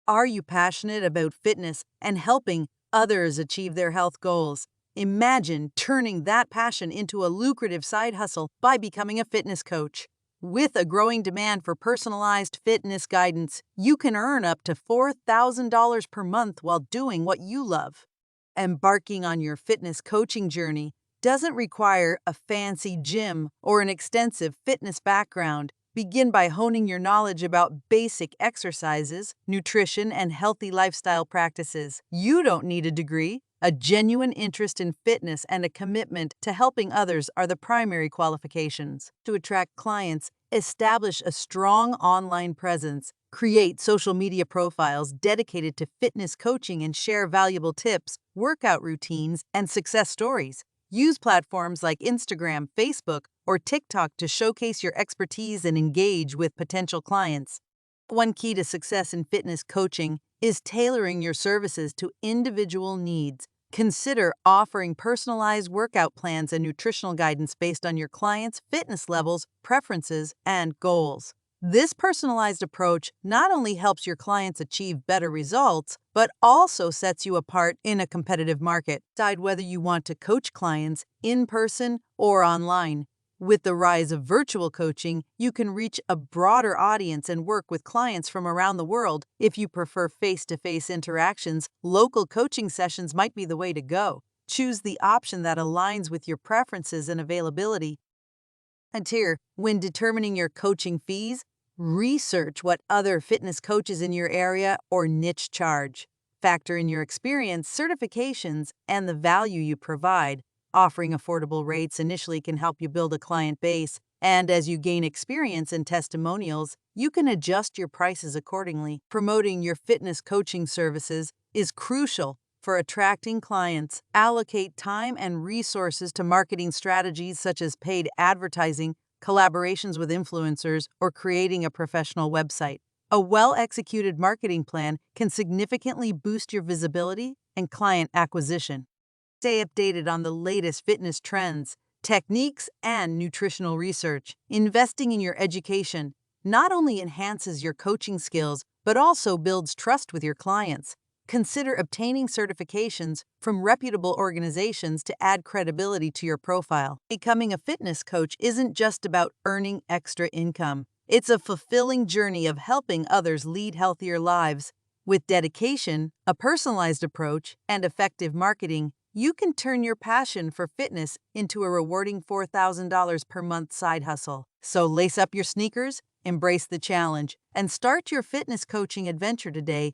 Are you passionate about fitness and helping others achieve their health goals? Imagine turning that passion into a lucrative side hustle by becoming a fitness coach. With a growing demand for personalized fitness guidance, you can earn up to $4,000 per month while doing what you love. Embarking on your fitness coaching journey doesn't require a fancy gym or an extensive fitness background. Begin by honing your knowledge about basic exercises, nutrition, and healthy lifestyle practices. You don't need a degree. A genuine interest in fitness and a commitment to helping others are the primary qualifications. To attract clients, establish a strong online presence. Create social media profiles dedicated to fitness coaching and share valuable tips, workout routines, and success stories. Use platforms like Instagram, Facebook, or TikTok to showcase your expertise and engage with potential clients. One key to success in fitness coaching is tailoring your services to individual needs. Consider offering personalized workout plans and nutritional guidance based on your clients' fitness levels, preferences, and goals. This personalized approach not only helps your clients achieve better results, but also sets you apart in a competitive market. Decide whether you want to coach clients in person or online. With the rise of virtual coaching, you can reach a broader audience and work with clients from around the world. If you prefer face-to-face interactions, local coaching sessions might be the way to go. Choose the option that aligns with your preferences and availability. And here, when determining your coaching fees, research what other fitness coaches in your area or niche charge. Factor in your experience, certifications, and the value you provide. Offering affordable rates initially can help you build a client base, and as you gain experience and testimonials, you can adjust your prices accordingly. Promoting your fitness coaching services is crucial for attracting clients. Allocate time and resources to marketing strategies such as paid advertising, collaborations with influencers, or creating a professional website. A well-executed marketing plan can significantly boost your visibility and client acquisition. Stay updated on the latest fitness trends, techniques, and nutritional research. Investing in your education not only enhances your coaching skills, but also builds trust with your clients. Consider obtaining certifications from reputable organizations to add credibility to your profile. Becoming a fitness coach isn't just about earning extra income. It's a fulfilling journey of helping others lead healthier lives. With dedication, a personalized approach, and effective marketing, you can turn your passion for fitness into a rewarding $4,000 per month side hustle. So lace up your sneakers, embrace the challenge, and start your fitness coaching adventure today.